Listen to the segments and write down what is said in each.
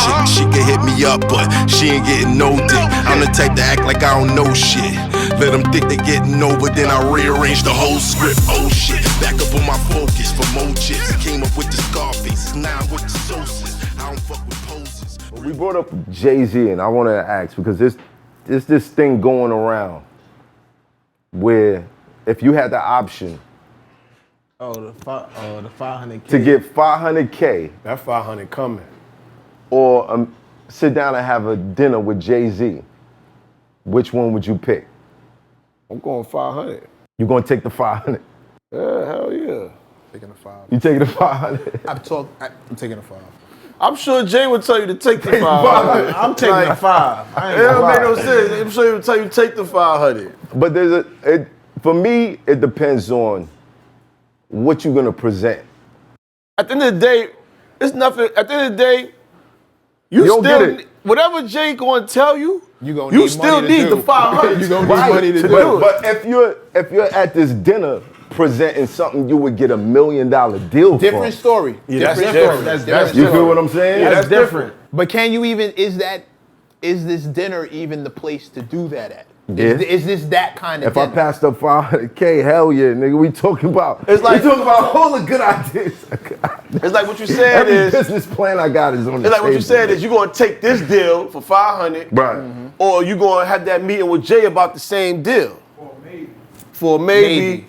chick. She can hit me up, but she ain't getting no dick. I'm the type to act like I don't know shit. Let them think they getting over, then I rearrange the whole script. Oh shit, back up on my focus for more chips. Came up with the Scarfaces, now with the sauces. I don't fuck with poses. We brought up Jay-Z, and I want to ask, because there's this thing going around where if you had the option the 500K. to get $500K, That 500 coming. or sit down and have a dinner with Jay-Z, which one would you pick? I'm going 500. You gonna take the 500? Yeah, hell yeah. Taking the 5. You taking the 500? I'm taking the 5. I'm sure Jay would tell you to take the 500. I'm taking the 5. It don't make no sense. I'm sure he would tell you to take the 500. But for me, it depends on what you're gonna present. At the end of the day, it's nothing. At the end of the day, you don't still get it. whatever Jay gonna tell you, You you still money to need do. the 500. You gonna need money to do. But if you're at this dinner presenting something you would get $1 million deal Different from. story. Yeah, that's different different. story. That's That's different. You different. feel what I'm saying? Yeah, that's different. But can you even, is this dinner even the place to do that at? Yeah. Is this that kind of If I dinner? passed up 500K, hell yeah, nigga. We talking about It's like- we talking about all the good ideas. It's like what you said Every is. business plan I got is on the It's like what you table. said is you're gonna take this deal for 500, Right. or you gonna have that meeting with Jay about the same deal. For maybe.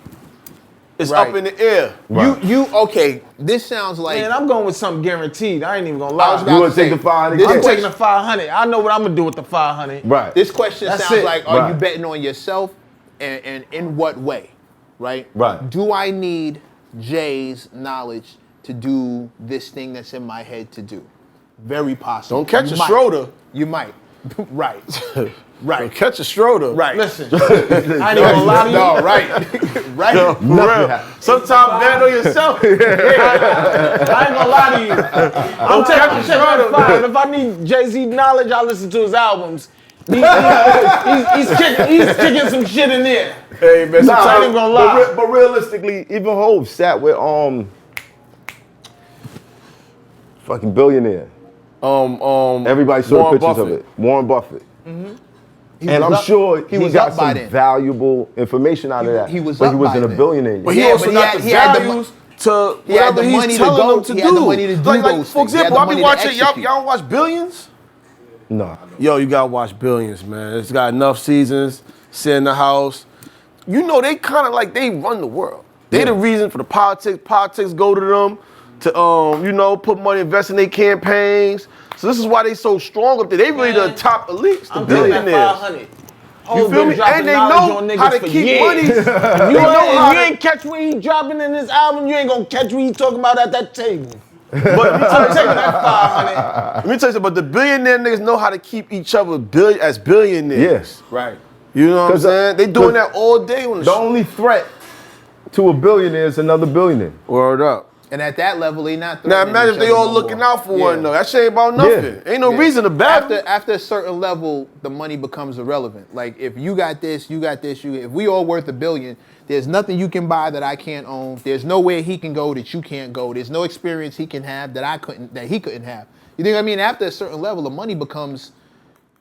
It's Right. up in the air. Right. Okay, this sounds like, Man, I'm going with something guaranteed. I ain't even gonna I lie. was You about want to to take say, the 500K? this I'm question- taking the 500. I know what I'm gonna do with the 500. Right. This question That's sounds it. like, are you Right. betting on yourself, and in what way, right? Right. Do I need Jay's knowledge to do this thing that's in my head to do? Very possible. Don't catch You a might. Schroeder. You might. Right. Right. Catch a Schroeder. Right. Listen, I ain't even gonna lie to you. No, right. Right. No, for Nothing real. happened. Sometimes bet on yourself. I ain't gonna lie to you. I'm taking shit out of 5. If I need Jay-Z knowledge, I listen to his albums. He's kicking some shit in there. Hey man, I sometimes ain't gonna lie. But realistically, even Hov sat with fucking billionaire. Everybody saw Warren pictures Buffett. of it. Warren Buffett. He And was I'm up- sure he was got up by some then. valuable information out of that. he was but up he wasn't by a then. billionaire yet. But he Yeah, also but got the he had the values to he had whatever the money he's to telling go- them to he do. had the money to do like, those for things. He had example, the I be money to watching y'all execute. don't watch Billions? No. Yo, you gotta watch Billions, man. It's got enough seasons, sit in the house. You know, they kind of like they run the world. They the reason for the politics. Politics go to them to put money, invest in their campaigns. So this is why they so strong up there. They really the Man, top elites, the I'm taking that billionaires. 500. You feel me? And they know how to keep money. If They you know how to. ain't catch what he dropping in his album, you ain't gonna catch what he talking about at that table. But let me tell I'm you taking something. that 500. Let me tell you something. But the billionaire niggas know how to keep each other as billionaires. Yes. Right. You know what I'm 'Cause, saying? They doing that all day on the The show. only threat to a billionaire is another billionaire. Word up. And at that level, they not Now threatening imagine if each they other all no looking more. out for Yeah. one another. That shit ain't about nothing. Ain't no Yeah. reason to battle. After a certain level, the money becomes irrelevant. Like if you got this, you got this. If we all worth $1 billion, there's nothing you can buy that I can't own. There's nowhere he can go that you can't go. There's no experience he can have that he couldn't have. You think what I mean? After a certain level, the money becomes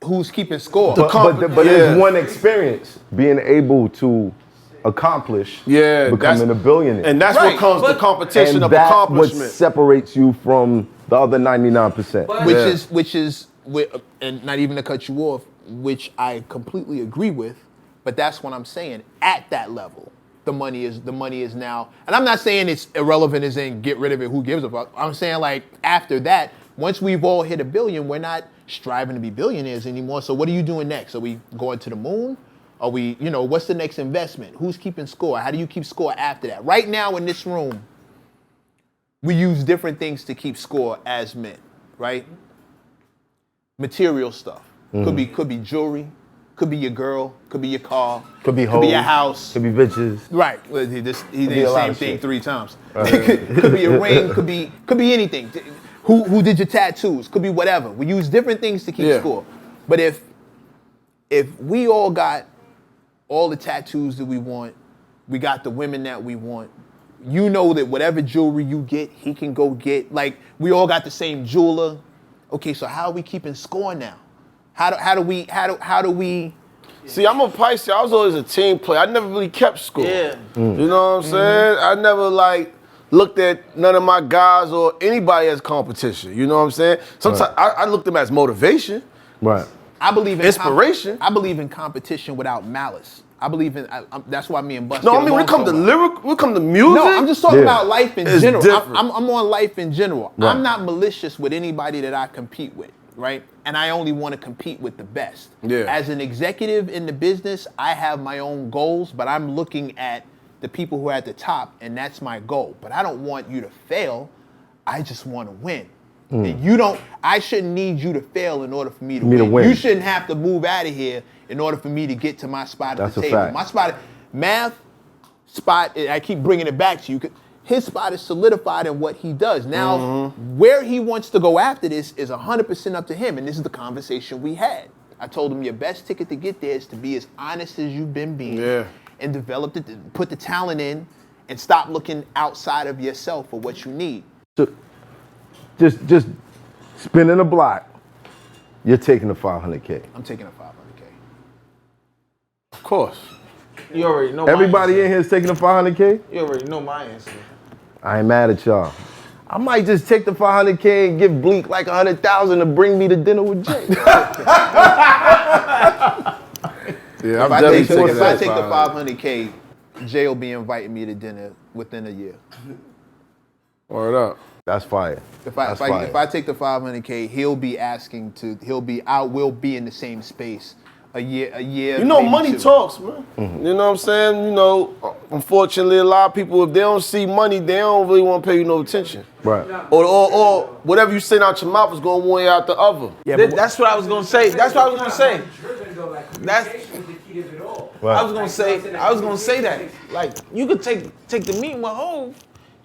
who's keeping score. But there's one experience being able to accomplish becoming a billionaire. And that's what comes the competition and of that's accomplishment. what separates you from the other 99%. which is, and not even to cut you off, which I completely agree with, but that's what I'm saying. At that level, the money is now, and I'm not saying it's irrelevant as in get rid of it, who gives a fuck. I'm saying like after that, once we've all hit $1 billion, we're not striving to be billionaires anymore. So what are you doing next? Are we going to the moon? Are we, what's the next investment? Who's keeping score? How do you keep score after that? Right now in this room, we use different things to keep score as men, right? Material stuff. Could be jewelry, could be your girl, could be your car, Could be your hoes, house. Could be bitches. Right. Well, he did be the a lot same of thing shit. 3 times. Could be a ring, could be anything. Who did your tattoos? Could be whatever. We use different things to keep score. But if we all got all the tattoos that we want, we got the women that we want, you know that whatever jewelry you get, he can go get. Like, we all got the same jeweler. Okay, so how are we keeping score now? How do we? See, I'm a Pisces. I was always a team player. I never really kept score. Yeah. You know what I'm saying? I never like looked at none of my guys or anybody as competition. You know what I'm saying? Sometimes I looked at them as motivation. Right. I believe in Inspiration. I believe in competition without malice. I believe in. That's why me and Buster. No, I mean when it comes to lyric, when it comes to music. No, I'm just talking about life in It's general. different. I'm on life in general. Right. I'm not malicious with anybody that I compete with, right? And I only want to compete with the best. Yeah. As an executive in the business, I have my own goals, but I'm looking at the people who are at the top, and that's my goal. But I don't want you to fail. I just want to win. And I shouldn't need you to fail in order for me to win. You shouldn't have to move out of here in order for me to get to my spot at the table. Fact. My spot, Math spot, I keep bringing it back to you. His spot is solidified in what he does. Now, where he wants to go after this is 100% up to him, and this is the conversation we had. I told him your best ticket to get there is to be as honest as you've been being and develop put the talent in and stop looking outside of yourself for what you need. So just spinning the block, you're taking the 500K. I'm taking a 500K. Of course. You already know. Everybody in here is taking the 500K? You already know my answer. I ain't mad at y'all. I might just take the 500K and give Bleak like 100,000 to bring me to dinner with Jay. Yeah, If I take the 500K, Jay will be inviting me to dinner within a year. Word up. That's fire. If I take the 500K, we'll be in the same space a year. You know, maybe money 2. talks, man. You know what I'm saying? You know, unfortunately, a lot of people, if they don't see money, they don't really want to pay you no attention. Right. Or whatever you say out your mouth is going one way out the other. Yeah, That's what I was gonna say. That's what I was gonna say. That's. Right. I was gonna say that. Like, you could take the meeting with Hov,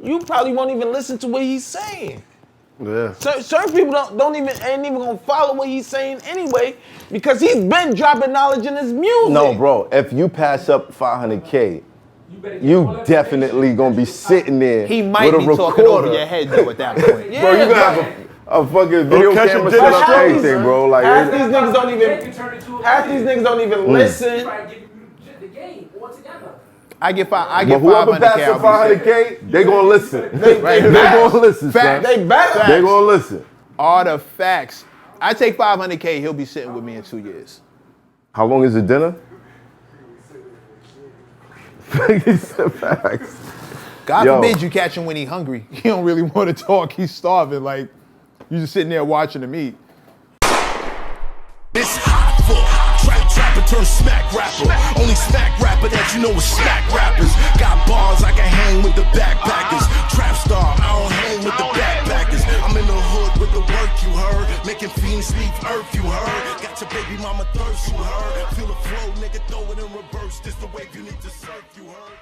you probably won't even listen to what he's saying. Yeah. Certain people ain't even gonna follow what he's saying anyway, because he's been dropping knowledge in his music. No, bro, if you pass up 500K, you definitely gonna be sitting there He might with a be recorder. talking over your head though at that point. Yeah, Bro, you gonna have a fucking video catch camera him set dead up, straight. everything, bro. Like, half these niggas don't even listen. I get but 500K. whoever passes I'll be 500K, they gonna listen. They Facts. gonna listen, son. They better. They gonna listen. all the facts. I take 500K, he'll be sitting with me in 2 years. How long is the dinner? He said facts. God Yo. forbid you catch him when he's hungry. He don't really want to talk. He's starving. Like, you just sitting there watching him eat. It's hot for trapper turn smack rapper. Only smack rapper that you know is smack rappers. Got bars I can hang with the backpackers. Trap star, I don't hang with the backpackers. I'm in the hood with the work you heard. Making fiends leave earth you heard. Got your baby mama thirst you heard. Feel the flow, nigga, throw it in reverse. This the wave you need to surf you heard.